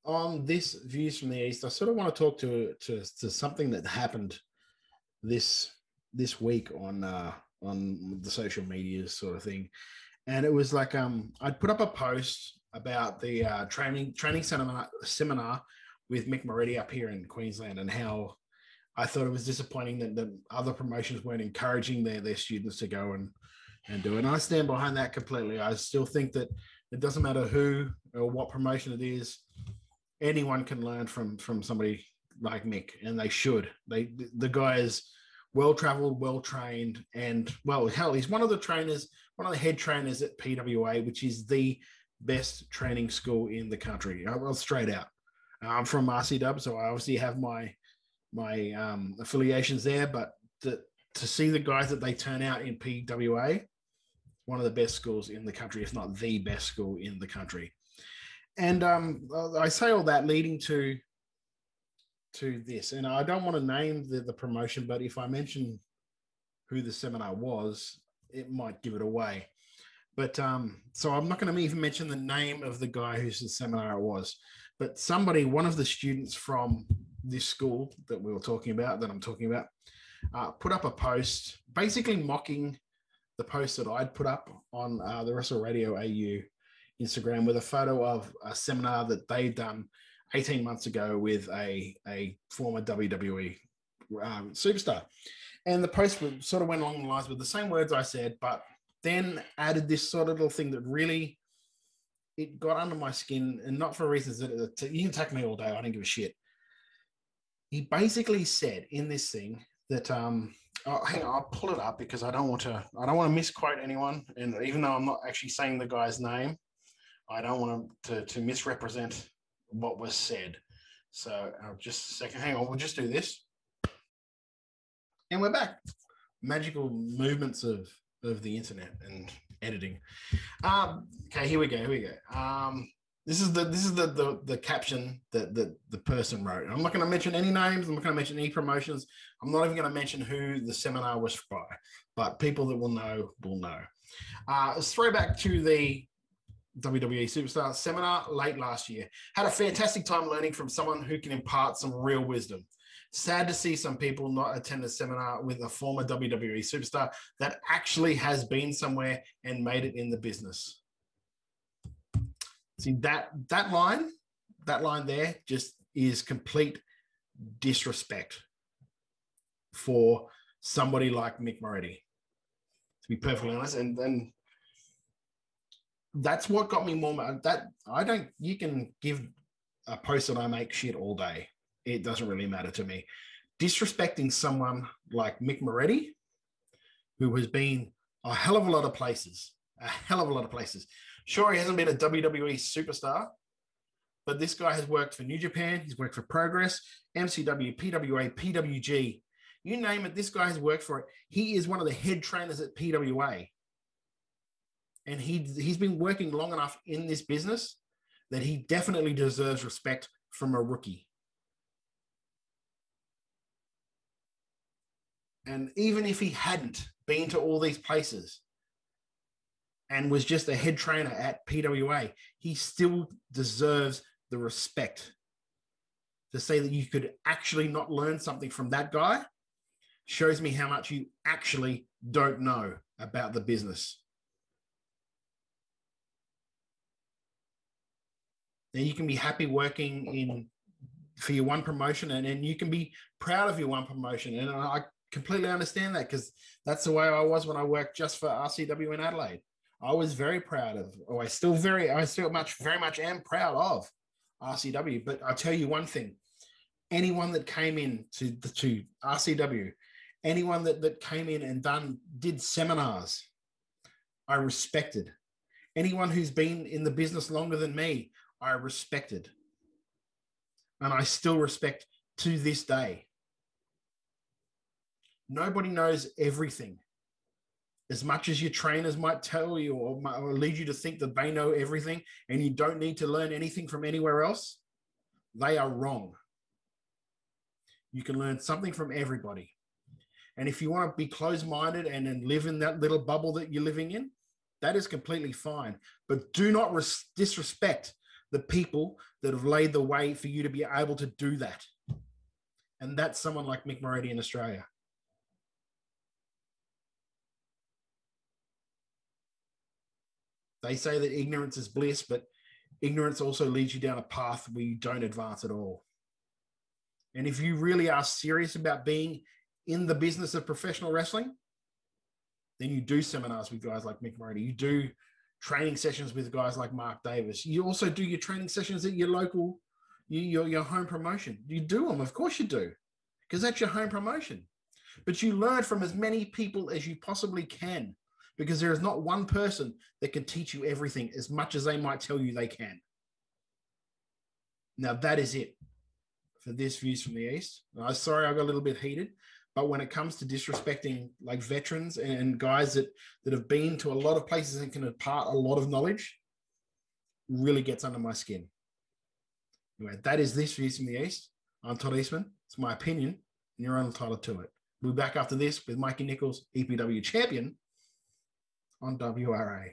on this Views from the East, I sort of want to talk to something that happened this this week on the social media sort of thing, and it was like I'd put up a post about the training seminar with Mick Moretti up here in Queensland, and how I thought it was disappointing that other promotions weren't encouraging their students to go and do it. And I stand behind that completely. I still think that it doesn't matter who or what promotion it is, anyone can learn from somebody like Mick, and they should. The guy is well traveled, well trained, and well, hell, he's one of the trainers, one of the head trainers at PWA, which is the best training school in the country. Well, straight out. I'm from RC so I obviously have my affiliations there, but to see the guys that they turn out in PWA, one of the best schools in the country, if not the best school in the country. And I say all that leading to this, and I don't want to name the promotion, but if I mention who the seminar was, it might give it away. But so I'm not going to even mention the name of the guy whose the seminar it was, but somebody, one of the students from this school that we were talking about, that I'm talking about, put up a post basically mocking the post that I'd put up on the Wrestle Radio AU Instagram, with a photo of a seminar that they'd done 18 months ago with a former WWE superstar. And the post sort of went along the lines with the same words I said, but then added this sort of little thing that really, it got under my skin, and not for reasons that you can attack me all day. I don't give a shit. He basically said in this thing that hang on, I'll pull it up because I don't want to misquote anyone, and even though I'm not actually saying the guy's name, I don't want to misrepresent what was said. So just a second, hang on, we'll just do this, and we're back. Magical movements of the internet and editing. Okay, here we go. This is the caption that the person wrote. I'm not going to mention any names. I'm not going to mention any promotions. I'm not even going to mention who the seminar was by, but people that will know will know. It's throwback to the WWE Superstar seminar late last year. Had a fantastic time learning from someone who can impart some real wisdom. Sad to see some people not attend a seminar with a former WWE superstar that actually has been somewhere and made it in the business. See, that line there just is complete disrespect for somebody like Mick Moretti, to be perfectly honest. And that's what got me more that I don't. You can give a post that I make shit all day. It doesn't really matter to me. Disrespecting someone like Mick Moretti, who has been a hell of a lot of places, Sure, he hasn't been a WWE superstar, but this guy has worked for New Japan. He's worked for Progress, MCW, PWA, PWG. You name it, this guy has worked for it. He is one of the head trainers at PWA. And he's been working long enough in this business that he definitely deserves respect from a rookie. And even if he hadn't been to all these places and was just a head trainer at PWA, he still deserves the respect. To say that you could actually not learn something from that guy shows me how much you actually don't know about the business. Then you can be happy working for your one promotion, and you can be proud of your one promotion. And I completely understand that, because that's the way I was when I worked just for RCW in Adelaide. I was very proud of, or I still very much am proud of RCW. But I'll tell you one thing: anyone that came in to RCW, anyone that came in and did seminars, I respected. Anyone who's been in the business longer than me, I respected. And I still respect to this day. Nobody knows everything. As much as your trainers might tell you or lead you to think that they know everything and you don't need to learn anything from anywhere else, they are wrong. You can learn something from everybody. And if you want to be closed-minded and live in that little bubble that you're living in, that is completely fine. But do not disrespect the people that have laid the way for you to be able to do that. And that's someone like Mick Moretti in Australia. They say that ignorance is bliss, but ignorance also leads you down a path where you don't advance at all. And if you really are serious about being in the business of professional wrestling, then you do seminars with guys like Mick Moretti. You do training sessions with guys like Mark Davis. You also do your training sessions at your local, your home promotion. You do them, of course you do, because that's your home promotion. But you learn from as many people as you possibly can, because there is not one person that can teach you everything as much as they might tell you they can. Now, that is it for this Views from the East. I'm sorry I got a little bit heated, but when it comes to disrespecting like veterans and guys that have been to a lot of places and can impart a lot of knowledge, really gets under my skin. Anyway, that is this Views from the East. I'm Todd Eastman. It's my opinion, and you're entitled to it. We'll be back after this with Mikey Nichols, EPW champion, on WRA.